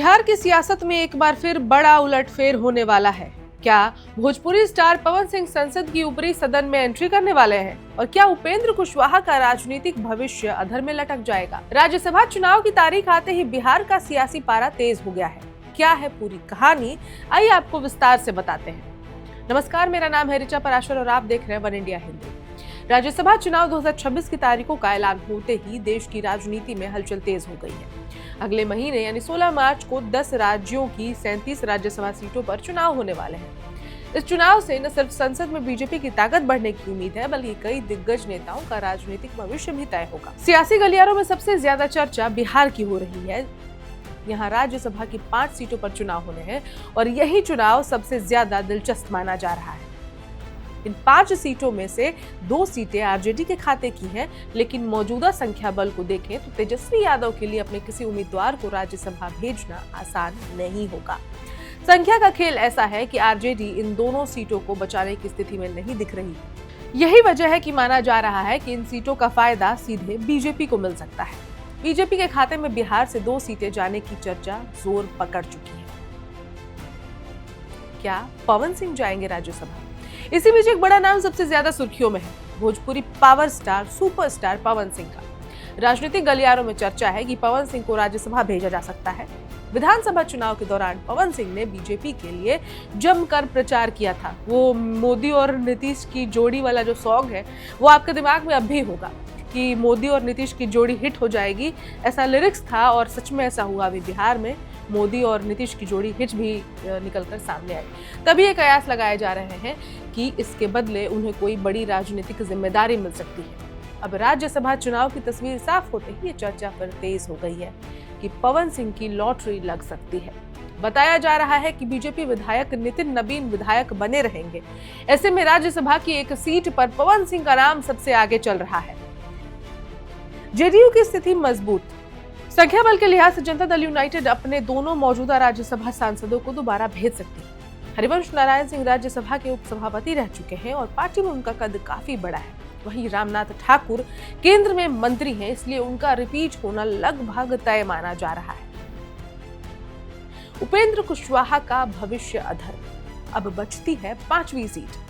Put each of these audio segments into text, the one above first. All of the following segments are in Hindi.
बिहार की सियासत में एक बार फिर बड़ा उलटफेर होने वाला है। क्या भोजपुरी स्टार पवन सिंह संसद की ऊपरी सदन में एंट्री करने वाले हैं? और क्या उपेंद्र कुशवाहा का राजनीतिक भविष्य अधर में लटक जाएगा? राज्यसभा चुनाव की तारीख आते ही बिहार का सियासी पारा तेज हो गया है। क्या है पूरी कहानी, आइए आपको विस्तार से बताते हैं। नमस्कार, मेरा नाम है ऋचा पराशर और आप देख रहे हैं वन इंडिया हिंदी। राज्यसभा चुनाव 2026 की तारीखों का ऐलान होते ही देश की राजनीति में हलचल तेज हो गई है। अगले महीने यानी 16 मार्च को 10 राज्यों की 37 राज्यसभा सीटों पर चुनाव होने वाले हैं। इस चुनाव से न सिर्फ संसद में बीजेपी की ताकत बढ़ने की उम्मीद है, बल्कि कई दिग्गज नेताओं का राजनीतिक भविष्य भी तय होगा। सियासी गलियारों में सबसे ज्यादा चर्चा बिहार की हो रही है। यहाँ राज्यसभा की 5 सीटों पर चुनाव होने हैं और यही चुनाव सबसे ज्यादा दिलचस्प माना जा रहा है। इन 5 सीटों में से 2 सीटें आरजेडी के खाते की हैं, लेकिन मौजूदा संख्या बल को देखें तो तेजस्वी यादव के लिए अपने किसी उम्मीदवार को राज्यसभा भेजना आसान नहीं होगा। संख्या का खेल ऐसा है कि आरजेडी इन दोनों सीटों को बचाने की स्थिति में नहीं दिख रही। यही वजह है कि माना जा रहा है कि इन सीटों का फायदा सीधे बीजेपी को मिल सकता है। बीजेपी के खाते में बिहार से 2 सीटें जाने की चर्चा जोर पकड़ चुकी है। क्या पवन सिंह जाएंगे राज्यसभा? इसी बीच एक बड़ा नाम सबसे ज्यादा सुर्खियों में है, Bhojpuri power star superstar Pawan Singh का। राजनीतिक गलियारों में चर्चा है कि पवन सिंह को राज्यसभा भेजा जा सकता है। विधानसभा चुनाव के दौरान पवन सिंह ने बीजेपी के लिए जमकर प्रचार किया था। वो मोदी और नीतीश की जोड़ी वाला जो सॉन्ग है वो आपके दिमाग में अब भी होगा कि मोदी और नीतीश की जोड़ी हिट हो जाएगी, ऐसा लिरिक्स था और सच में ऐसा हुआ। अभी बिहार में मोदी और नीतीश की जोड़ी हिट भी निकलकर सामने आई। तभी ये कयास लगाए जा रहे हैं कि इसके बदले उन्हें कोई बड़ी राजनीतिक जिम्मेदारी मिल सकती है। अब राज्यसभा चुनाव की तस्वीर साफ होते ही ये चर्चा फिर तेज हो गई है कि पवन सिंह की लॉटरी लग सकती है। बताया जा रहा है कि बीजेपी विधायक नितिन नवीन विधायक बने रहेंगे। ऐसे में राज्यसभा की एक सीट पर पवन सिंह का नाम सबसे आगे चल रहा है। जेडीयू की स्थिति मजबूत। संख्या बल के लिहाज से जनता दल यूनाइटेड अपने दोनों मौजूदा राज्यसभा सांसदों को दोबारा भेज सकती है। हरिवंश नारायण सिंह राज्यसभा के उपसभापति रह चुके हैं और पार्टी में उनका कद काफी बड़ा है। वहीं रामनाथ ठाकुर केंद्र में मंत्री हैं, इसलिए उनका रिपीट होना लगभग तय माना जा रहा है। उपेंद्र कुशवाहा का भविष्य अधर। अब बचती है 5वीं सीट।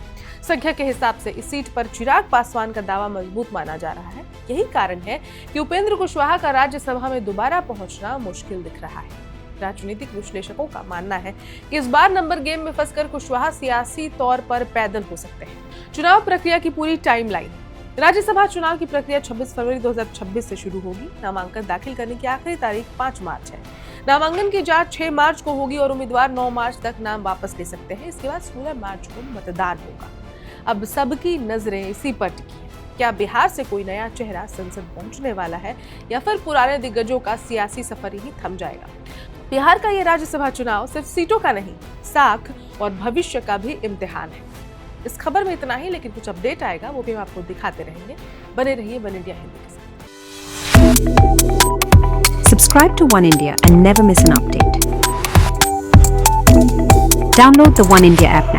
संख्या के हिसाब से इस सीट पर चिराग पासवान का दावा मजबूत माना जा रहा है। यही कारण है कि उपेंद्र कुशवाहा का राज्यसभा में दोबारा पहुंचना मुश्किल दिख रहा है। राजनीतिक विश्लेषकों का मानना है कि इस बार नंबर गेम में फंसकर कुशवाहा सियासी तौर पर पैदल हो सकते हैं। चुनाव प्रक्रिया की पूरी टाइमलाइन। राज्यसभा चुनाव की प्रक्रिया 26 फरवरी 2026 से शुरू होगी। नामांकन दाखिल करने की आखिरी तारीख 5 मार्च है। नामांकन की जांच 6 मार्च को होगी और उम्मीदवार 9 मार्च तक नाम वापस ले सकते हैं। इसके बाद 16 मार्च को मतदान होगा। अब सबकी नजरें इसी पर टिकी हैं। क्या बिहार से कोई नया चेहरा संसद पहुंचने वाला है या फिर पुराने दिग्गजों का सियासी सफर ही थम जाएगा? बिहार का ये राज्यसभा चुनाव सिर्फ सीटों का नहीं, साख और भविष्य का भी इम्तिहान है। इस खबर में इतना ही, लेकिन कुछ अपडेट आएगा वो भी हम आपको दिखाते रहेंगे। बने रहिए वन इंडिया हिंदी के साथ। Subscribe to One India and never miss an update. Download the One India app now.